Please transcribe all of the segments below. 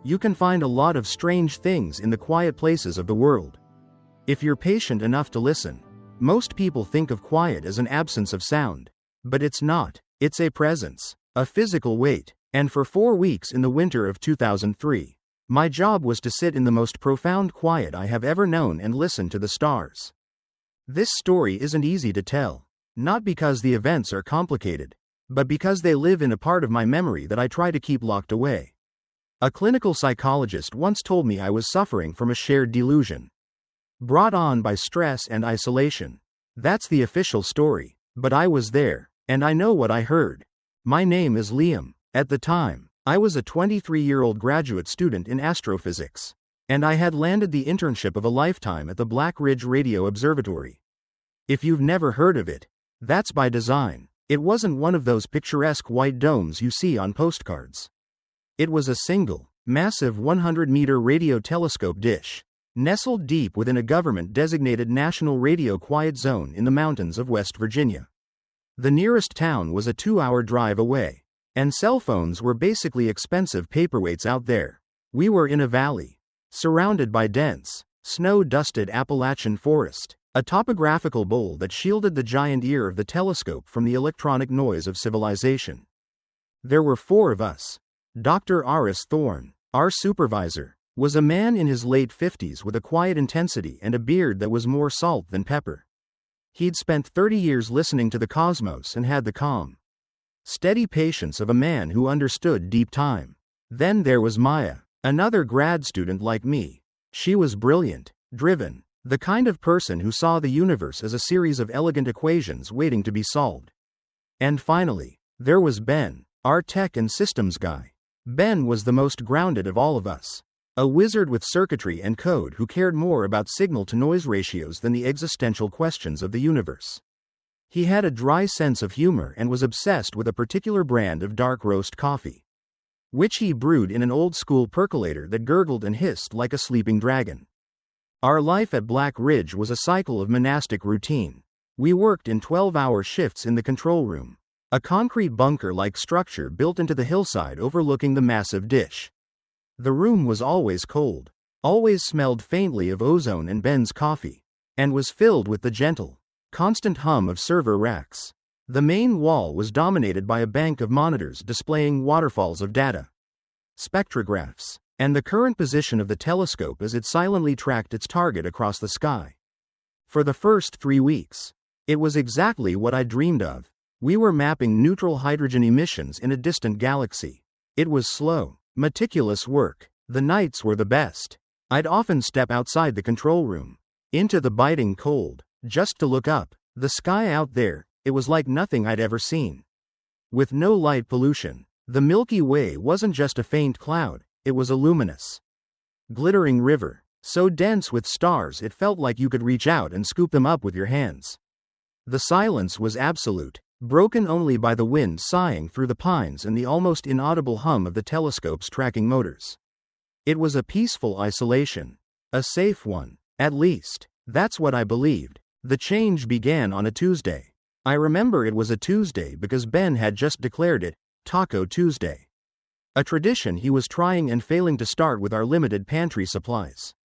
You can find a lot of strange things in the quiet places of the world. If you're patient enough to listen. Most people think of quiet as an absence of sound. But it's not. It's a presence, a physical weight. And for 4 weeks in the winter of 2003, my job was to sit in the most profound quiet I have ever known and listen to the stars. This story isn't easy to tell. Not because the events are complicated, but because they live in a part of my memory that I try to keep locked away. A clinical psychologist once told me I was suffering from a shared delusion, brought on by stress and isolation. That's the official story, but I was there, and I know what I heard. My name is Liam. At the time, I was a 23-year-old graduate student in astrophysics, and I had landed the internship of a lifetime at the Black Ridge Radio Observatory. If you've never heard of it, that's by design. It wasn't one of those picturesque white domes you see on postcards. It was a single, massive 100-meter radio telescope dish, nestled deep within a government-designated National Radio Quiet Zone in the mountains of West Virginia. The nearest town was a 2-hour drive away, and cell phones were basically expensive paperweights out there. We were in a valley, surrounded by dense, snow-dusted Appalachian forest, a topographical bowl that shielded the giant ear of the telescope from the electronic noise of civilization. There were 4 of us. Dr. Aris Thorne, our supervisor, was a man in his late 50s with a quiet intensity and a beard that was more salt than pepper. He'd spent 30 years listening to the cosmos and had the calm, steady patience of a man who understood deep time. Then there was Maya, another grad student like me. She was brilliant, driven, the kind of person who saw the universe as a series of elegant equations waiting to be solved. And finally, there was Ben, our tech and systems guy. Ben was the most grounded of all of us. A wizard with circuitry and code who cared more about signal-to-noise ratios than the existential questions of the universe. He had a dry sense of humor and was obsessed with a particular brand of dark roast coffee, which he brewed in an old-school percolator that gurgled and hissed like a sleeping dragon. Our life at Black Ridge was a cycle of monastic routine. We worked in 12-hour shifts in the control room, a concrete bunker-like structure built into the hillside overlooking the massive dish. The room was always cold, always smelled faintly of ozone and Ben's coffee, and was filled with the gentle, constant hum of server racks. The main wall was dominated by a bank of monitors displaying waterfalls of data, spectrographs, and the current position of the telescope as it silently tracked its target across the sky. For the first 3 weeks, it was exactly what I dreamed of. We were mapping neutral hydrogen emissions in a distant galaxy. It was slow, meticulous work. The nights were the best. I'd often step outside the control room, into the biting cold, just to look up. The sky out there, it was like nothing I'd ever seen. With no light pollution, the Milky Way wasn't just a faint cloud, it was a luminous, glittering river, so dense with stars it felt like you could reach out and scoop them up with your hands. The silence was absolute, broken only by the wind sighing through the pines and the almost inaudible hum of the telescope's tracking motors. It was a peaceful isolation. A safe one. At least, that's what I believed. The change began on a Tuesday. I remember it was a Tuesday because Ben had just declared it Taco Tuesday, a tradition he was trying and failing to start with our limited pantry supplies.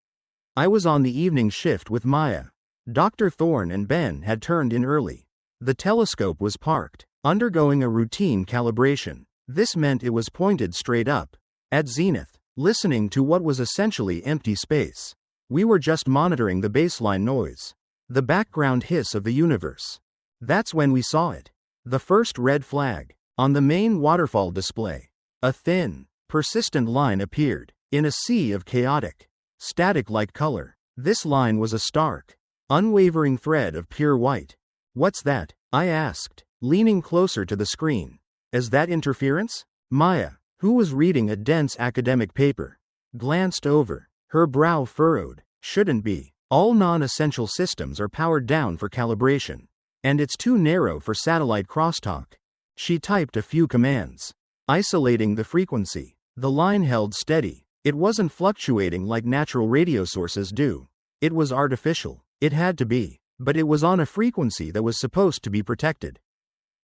I was on the evening shift with Maya. Dr. Thorne and Ben had turned in early. The telescope was parked, undergoing a routine calibration. This meant it was pointed straight up, at zenith, listening to what was essentially empty space. We were just monitoring the baseline noise, the background hiss of the universe. That's when we saw it. The first red flag. On the main waterfall display, a thin, persistent line appeared, in a sea of chaotic, static-like color. This line was a stark, unwavering thread of pure white. "What's that?" I asked, leaning closer to the screen. "Is that interference?" Maya, who was reading a dense academic paper, glanced over, her brow furrowed. "Shouldn't be. All non-essential systems are powered down for calibration, and it's too narrow for satellite crosstalk." She typed a few commands, isolating the frequency. The line held steady. It wasn't fluctuating like natural radio sources do. It was artificial. It had to be. But it was on a frequency that was supposed to be protected,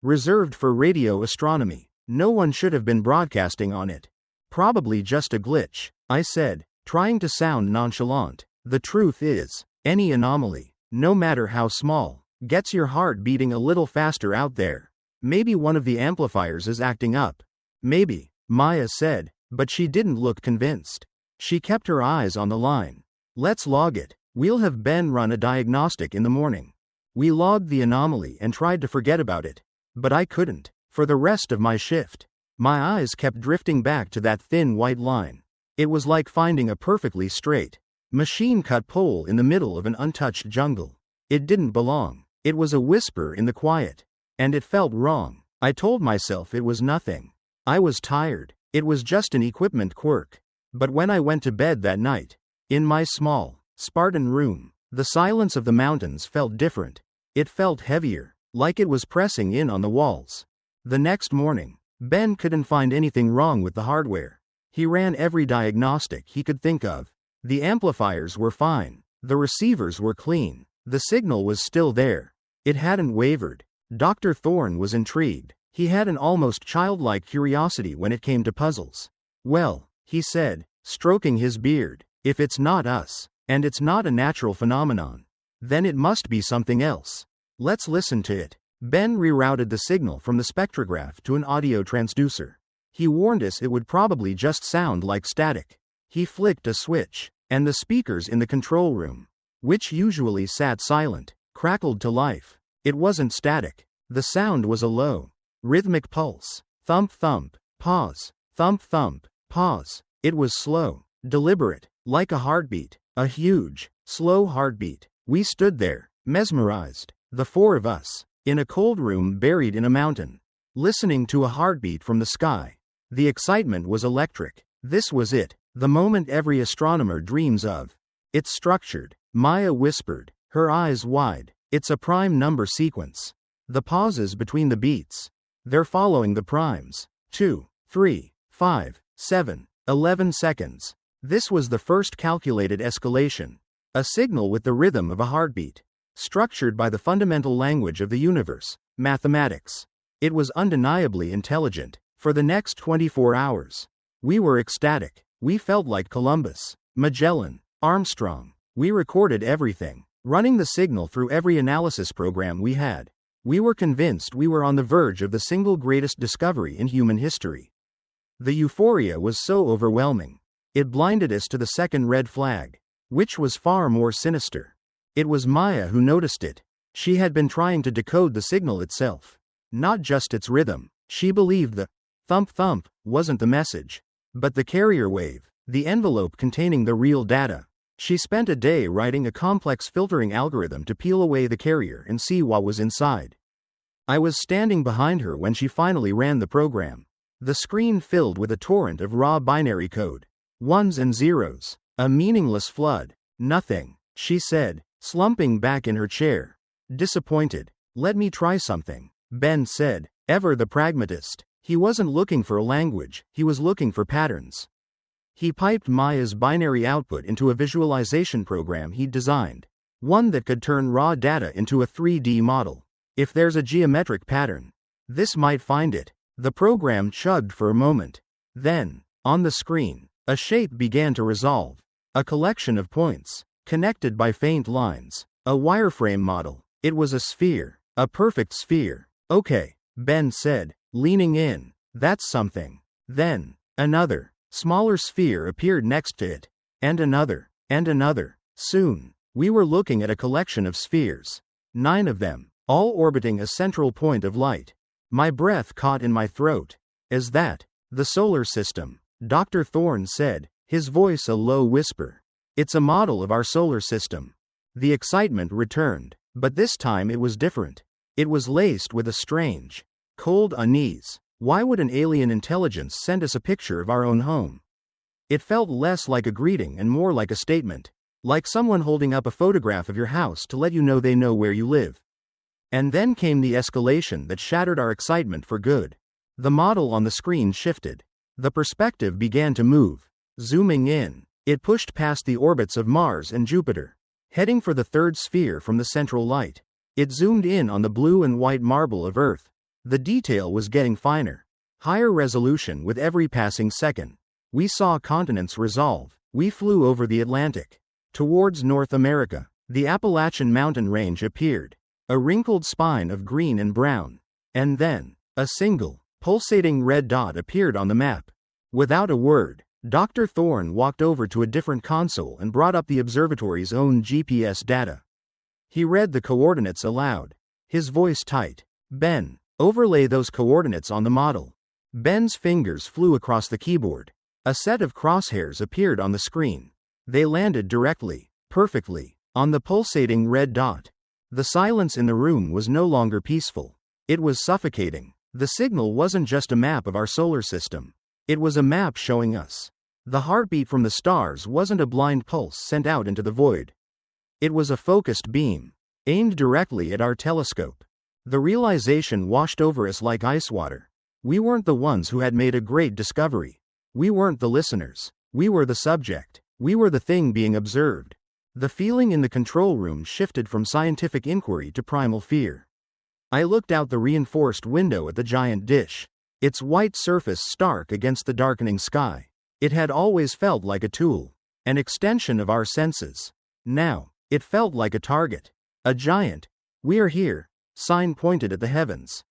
reserved for radio astronomy. No one should have been broadcasting on it. Probably just a glitch. I said, trying to sound nonchalant. The truth is, any anomaly, no matter how small, gets your heart beating a little faster out there. Maybe one of the amplifiers is acting up. Maybe, Maya said, but she didn't look convinced. She kept her eyes on the line. Let's log it. We'll have Ben run a diagnostic in the morning. We logged the anomaly and tried to forget about it. But I couldn't. For the rest of my shift, my eyes kept drifting back to that thin white line. It was like finding a perfectly straight, machine-cut pole in the middle of an untouched jungle. It didn't belong. It was a whisper in the quiet. And it felt wrong. I told myself it was nothing. I was tired. It was just an equipment quirk. But when I went to bed that night, in my small, Spartan room, the silence of the mountains felt different. It felt heavier, like it was pressing in on the walls. The next morning, Ben couldn't find anything wrong with the hardware. He ran every diagnostic he could think of. The amplifiers were fine. The receivers were clean. The signal was still there. It hadn't wavered. Dr. Thorne was intrigued. He had an almost childlike curiosity when it came to puzzles. Well, he said, stroking his beard, if it's not us, and it's not a natural phenomenon, then it must be something else. Let's listen to it. Ben rerouted the signal from the spectrograph to an audio transducer. He warned us it would probably just sound like static. He flicked a switch, and the speakers in the control room, which usually sat silent, crackled to life. It wasn't static. The sound was a low, rhythmic pulse. Thump thump, pause. Thump thump, pause. It was slow, deliberate, like a heartbeat. A huge, slow heartbeat. We stood there, mesmerized, the four of us, in a cold room buried in a mountain, listening to a heartbeat from the sky. The excitement was electric. This was it, the moment every astronomer dreams of. It's structured, Maya whispered, her eyes wide. It's a prime number sequence. The pauses between the beats, they're following the primes. 2, 3, 5, 7, 11 seconds. This was the first calculated escalation. A signal with the rhythm of a heartbeat. Structured by the fundamental language of the universe, mathematics. It was undeniably intelligent. For the next 24 hours, we were ecstatic. We felt like Columbus, Magellan, Armstrong. We recorded everything, running the signal through every analysis program we had. We were convinced we were on the verge of the single greatest discovery in human history. The euphoria was so overwhelming. It blinded us to the second red flag, which was far more sinister. It was Maya who noticed it. She had been trying to decode the signal itself, not just its rhythm. She believed the thump thump wasn't the message, but the carrier wave, the envelope containing the real data. She spent a day writing a complex filtering algorithm to peel away the carrier and see what was inside. I was standing behind her when she finally ran the program. The screen filled with a torrent of raw binary code. Ones and zeros. A meaningless flood. Nothing, she said, slumping back in her chair. Disappointed. Let me try something, Ben said, ever the pragmatist. He wasn't looking for a language, he was looking for patterns. He piped Maya's binary output into a visualization program he'd designed. One that could turn raw data into a 3D model. If there's a geometric pattern, this might find it. The program chugged for a moment. Then, on the screen, a shape began to resolve. A collection of points, connected by faint lines. A wireframe model. It was a sphere. A perfect sphere. Okay, Ben said, leaning in. That's something. Then, another, smaller sphere appeared next to it. And another. And another. Soon, we were looking at a collection of spheres. 9 of them, all orbiting a central point of light. My breath caught in my throat. Is that the solar system? Dr. Thorne said, his voice a low whisper. It's a model of our solar system. The excitement returned, but this time it was different. It was laced with a strange, cold unease. Why would an alien intelligence send us a picture of our own home? It felt less like a greeting and more like a statement. Like someone holding up a photograph of your house to let you know they know where you live. And then came the escalation that shattered our excitement for good. The model on the screen shifted. The perspective began to move. Zooming in, it pushed past the orbits of Mars and Jupiter, heading for the third sphere from the central light. It zoomed in on the blue and white marble of Earth. The detail was getting finer, higher resolution with every passing second. We saw continents resolve. We flew over the Atlantic. Towards North America, the Appalachian mountain range appeared, a wrinkled spine of green and brown. And then, a single, pulsating red dot appeared on the map. Without a word, Dr. Thorne walked over to a different console and brought up the observatory's own GPS data. He read the coordinates aloud, his voice tight. "Ben, overlay those coordinates on the model." Ben's fingers flew across the keyboard. A set of crosshairs appeared on the screen. They landed directly, perfectly, on the pulsating red dot. The silence in the room was no longer peaceful. It was suffocating. The signal wasn't just a map of our solar system. It was a map showing us. The heartbeat from the stars wasn't a blind pulse sent out into the void. It was a focused beam, aimed directly at our telescope. The realization washed over us like ice water. We weren't the ones who had made a great discovery. We weren't the listeners. We were the subject. We were the thing being observed. The feeling in the control room shifted from scientific inquiry to primal fear. I looked out the reinforced window at the giant dish, its white surface stark against the darkening sky. It had always felt like a tool, an extension of our senses. Now, it felt like a target, a giant "We are here" sign pointed at the heavens.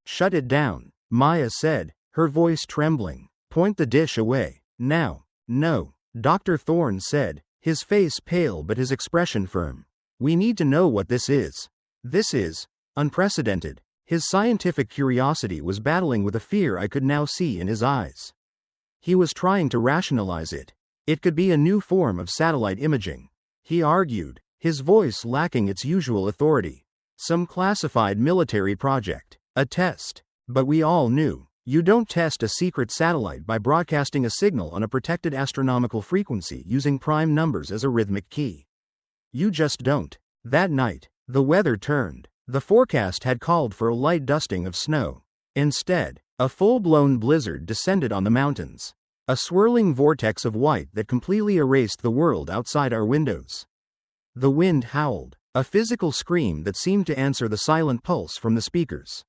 "Shut it down," Maya said, her voice trembling. "Point the dish away, now." "No," Dr. Thorne said, his face pale but his expression firm. "We need to know what this is. This is unprecedented." His scientific curiosity was battling with a fear I could now see in his eyes. He was trying to rationalize it. It could be a new form of satellite imaging, he argued, his voice lacking its usual authority. Some classified military project, a test. But we all knew, you don't test a secret satellite by broadcasting a signal on a protected astronomical frequency using prime numbers as a rhythmic key. You just don't. That night, the weather turned. The forecast had called for a light dusting of snow. Instead, a full-blown blizzard descended on the mountains. A swirling vortex of white that completely erased the world outside our windows. The wind howled, a physical scream that seemed to answer the silent pulse from the speakers.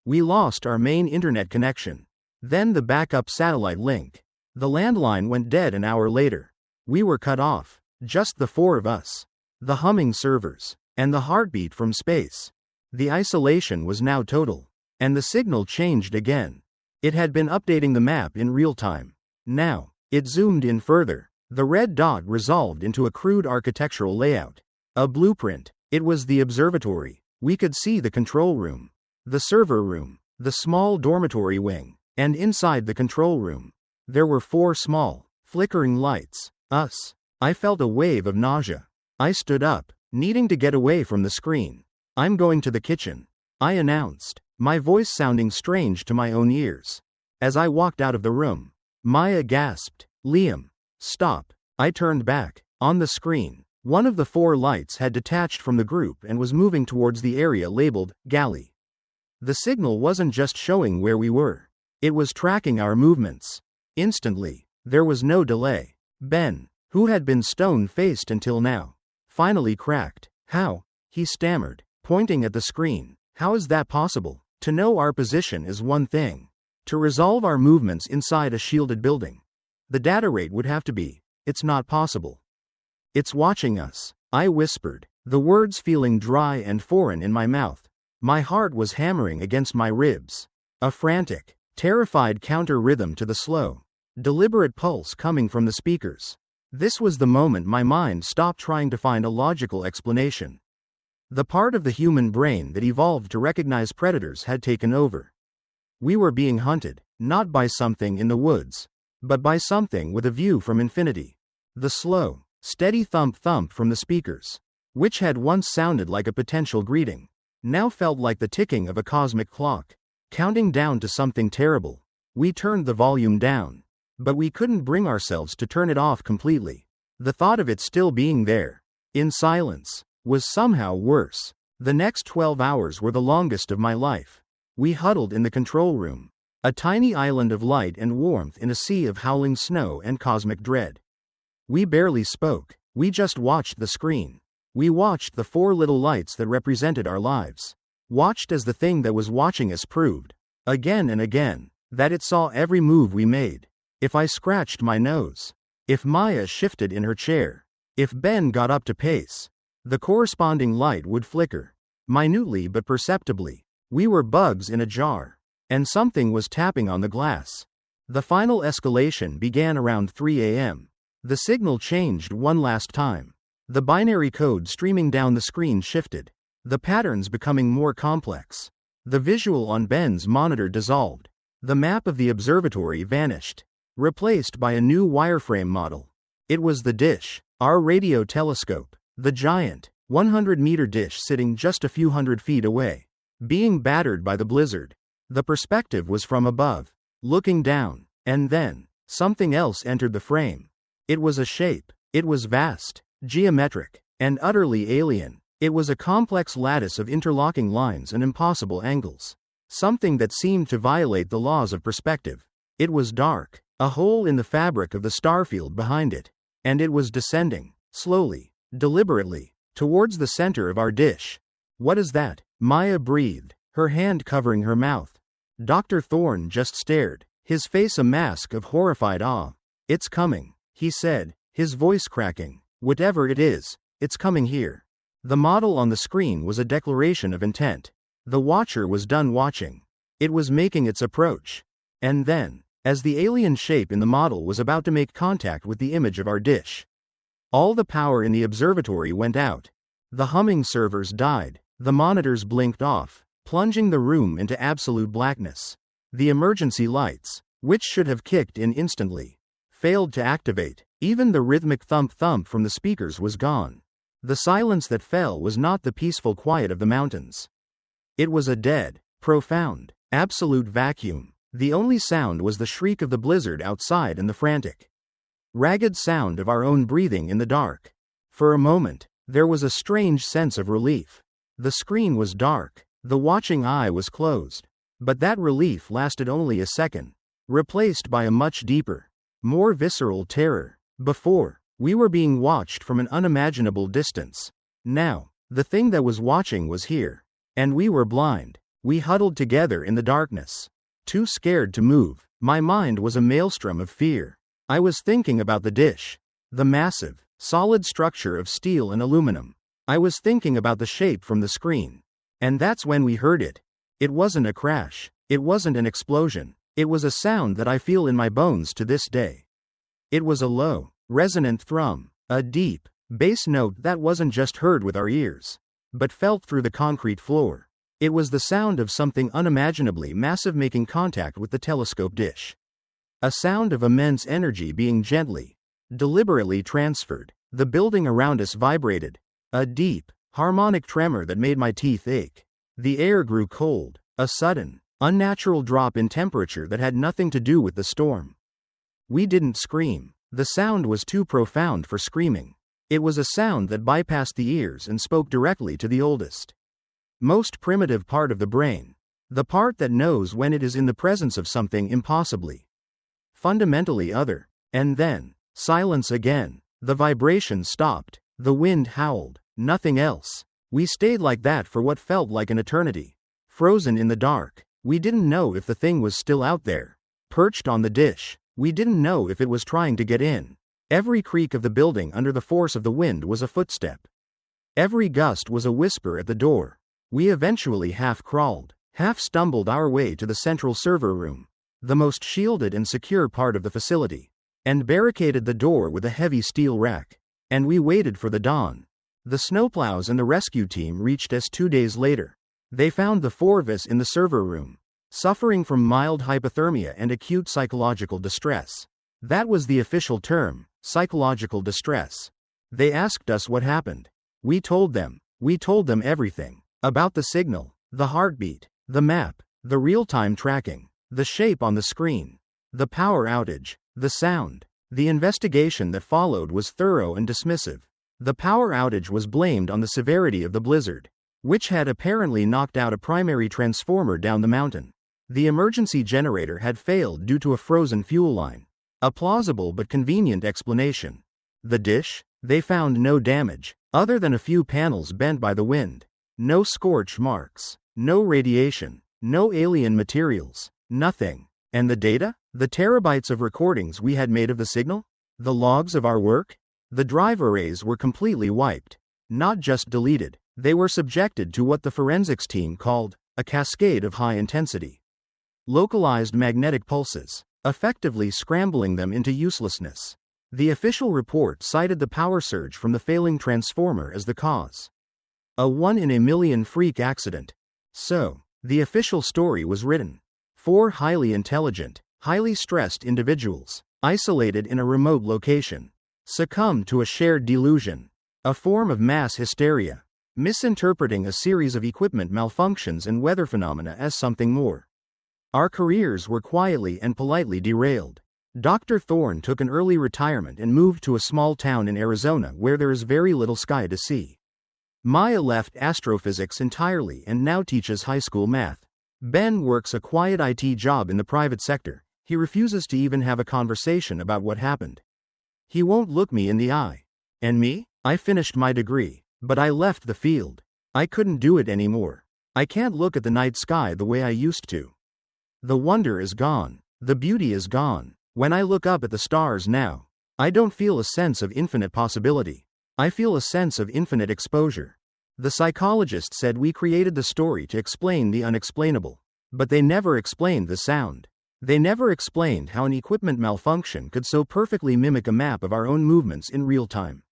We lost our main internet connection. Then the backup satellite link. The landline went dead an hour later. We were cut off, just the four of us. The humming servers, and the heartbeat from space. The isolation was now total. And the signal changed again. It had been updating the map in real time. Now, it zoomed in further. The red dot resolved into a crude architectural layout. A blueprint. It was the observatory. We could see the control room, the server room, the small dormitory wing, and inside the control room, there were 4 small, flickering lights. Us. I felt a wave of nausea. I stood up, needing to get away from the screen. "I'm going to the kitchen," I announced, my voice sounding strange to my own ears. As I walked out of the room, Maya gasped, "Liam, stop." I turned back. On the screen, one of the 4 lights had detached from the group and was moving towards the area labeled galley. The signal wasn't just showing where we were. It was tracking our movements. Instantly, there was no delay. Ben, who had been stone-faced until now, finally cracked. "How?" he stammered, pointing at the screen. "How is that possible? To know our position is one thing. To resolve our movements inside a shielded building, the data rate would have to be. It's not possible." "It's watching us," I whispered, the words feeling dry and foreign in my mouth. My heart was hammering against my ribs. A frantic, terrified counter-rhythm to the slow, deliberate pulse coming from the speakers. This was the moment my mind stopped trying to find a logical explanation. The part of the human brain that evolved to recognize predators had taken over. We were being hunted, not by something in the woods, but by something with a view from infinity. The slow, steady thump-thump from the speakers, which had once sounded like a potential greeting, now felt like the ticking of a cosmic clock, counting down to something terrible. We turned the volume down, but we couldn't bring ourselves to turn it off completely. The thought of it still being there, in silence, was somehow worse. The next 12 hours were the longest of my life. We huddled in the control room, a tiny island of light and warmth in a sea of howling snow and cosmic dread. We barely spoke. We just watched the screen. We watched the 4 little lights that represented our lives. Watched as the thing that was watching us proved, again and again, that it saw every move we made. if I scratched my nose, if Maya shifted in her chair, if Ben got up to pace, the corresponding light would flicker, minutely but perceptibly. We were bugs in a jar, and something was tapping on the glass. The final escalation began around 3 a.m. The signal changed one last time. The binary code streaming down the screen shifted, the patterns becoming more complex. The visual on Ben's monitor dissolved. The map of the observatory vanished, replaced by a new wireframe model. It was the dish, our radio telescope, the giant, 100-meter dish sitting just a few hundred feet away, being battered by the blizzard. The perspective was from above, looking down, and then, something else entered the frame. It was a shape. It was vast, geometric, and utterly alien. It was a complex lattice of interlocking lines and impossible angles. Something that seemed to violate the laws of perspective. It was dark, a hole in the fabric of the starfield behind it. And it was descending, slowly, deliberately, towards the center of our dish. What is that? Maya breathed, her hand covering her mouth. Dr. Thorne just stared, his face a mask of horrified awe. It's coming, he said, his voice cracking. Whatever it is, it's coming here. The model on the screen was a declaration of intent. The watcher was done watching. It was making its approach. And then, as the alien shape in the model was about to make contact with the image of our dish, all the power in the observatory went out. The humming servers died. The monitors blinked off, plunging the room into absolute blackness. The emergency lights, which should have kicked in instantly, failed to activate. Even the rhythmic thump-thump from the speakers was gone. The silence that fell was not the peaceful quiet of the mountains. It was a dead, profound, absolute vacuum. The only sound was the shriek of the blizzard outside and the frantic, ragged sound of our own breathing in the dark. For a moment, there was a strange sense of relief. The screen was dark, the watching eye was closed. But that relief lasted only a second, replaced by a much deeper, more visceral terror. Before, we were being watched from an unimaginable distance. Now, the thing that was watching was here. And we were blind. We huddled together in the darkness, too scared to move. My mind was a maelstrom of fear. I was thinking about the dish, the massive, solid structure of steel and aluminum. I was thinking about the shape from the screen. And that's when we heard it. It wasn't a crash. It wasn't an explosion. It was a sound that I feel in my bones to this day. It was a low, resonant thrum, a deep, bass note that wasn't just heard with our ears, but felt through the concrete floor. It was the sound of something unimaginably massive making contact with the telescope dish. A sound of immense energy being gently, deliberately transferred. The building around us vibrated, a deep, harmonic tremor that made my teeth ache. The air grew cold, a sudden, unnatural drop in temperature that had nothing to do with the storm. We didn't scream. The sound was too profound for screaming. It was a sound that bypassed the ears and spoke directly to the oldest, most primitive part of the brain. The part that knows when it is in the presence of something impossibly, fundamentally other. And then, silence again. The vibration stopped. The wind howled. Nothing else. We stayed like that for what felt like an eternity. Frozen in the dark. We didn't know if the thing was still out there, perched on the dish. We didn't know if it was trying to get in. Every creak of the building under the force of the wind was a footstep. Every gust was a whisper at the door. We eventually half crawled, half stumbled our way to the central server room, the most shielded and secure part of the facility, and barricaded the door with a heavy steel rack. And we waited for the dawn. The snowplows and the rescue team reached us 2 days later. They found the four of us in the server room, suffering from mild hypothermia and acute psychological distress. That was the official term, psychological distress. They asked us what happened. We told them everything. About the signal, the heartbeat, the map, the real-time tracking, the shape on the screen, the power outage, the sound. The investigation that followed was thorough and dismissive. The power outage was blamed on the severity of the blizzard, which had apparently knocked out a primary transformer down the mountain. The emergency generator had failed due to a frozen fuel line. A plausible but convenient explanation. The dish? They found no damage, other than a few panels bent by the wind. No scorch marks. No radiation. No alien materials. Nothing. And the data? The terabytes of recordings we had made of the signal? The logs of our work? The drive arrays were completely wiped. Not just deleted, they were subjected to what the forensics team called a cascade of high-intensity, localized magnetic pulses, effectively scrambling them into uselessness. The official report cited the power surge from the failing transformer as the cause. A 1-in-a-million freak accident. So, the official story was written. 4 highly intelligent, highly stressed individuals, isolated in a remote location, succumbed to a shared delusion, a form of mass hysteria, misinterpreting a series of equipment malfunctions and weather phenomena as something more. Our careers were quietly and politely derailed. Dr. Thorne took an early retirement and moved to a small town in Arizona where there is very little sky to see. Maya left astrophysics entirely and now teaches high school math. Ben works a quiet IT job in the private sector. He refuses to even have a conversation about what happened. He won't look me in the eye. And me? I finished my degree, but I left the field. I couldn't do it anymore. I can't look at the night sky the way I used to. The wonder is gone. The beauty is gone. When I look up at the stars now, I don't feel a sense of infinite possibility. I feel a sense of infinite exposure. The psychologist said we created the story to explain the unexplainable. But they never explained the sound. They never explained how an equipment malfunction could so perfectly mimic a map of our own movements in real time.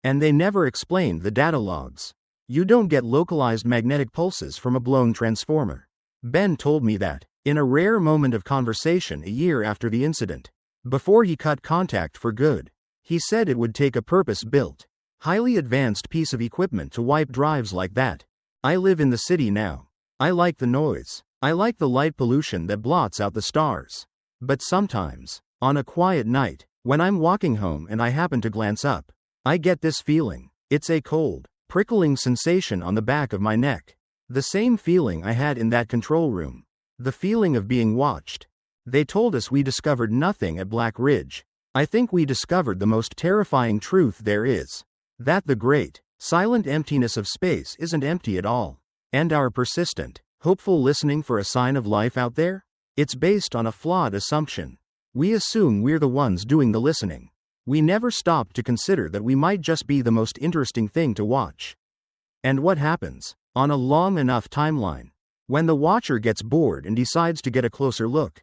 And they never explained the data logs. You don't get localized magnetic pulses from a blown transformer. Ben told me that, in a rare moment of conversation a year after the incident. Before he cut contact for good. He said it would take a purpose-built, highly advanced piece of equipment to wipe drives like that. I live in the city now. I like the noise. I like the light pollution that blots out the stars. But sometimes, on a quiet night, when I'm walking home and I happen to glance up, I get this feeling. It's a cold, prickling sensation on the back of my neck. The same feeling I had in that control room. The feeling of being watched. They told us we discovered nothing at Black Ridge. I think we discovered the most terrifying truth there is. That the great, silent emptiness of space isn't empty at all. And our persistent, hopeful listening for a sign of life out there? It's based on a flawed assumption. We assume we're the ones doing the listening. We never stop to consider that we might just be the most interesting thing to watch. And what happens, on a long enough timeline, when the watcher gets bored and decides to get a closer look?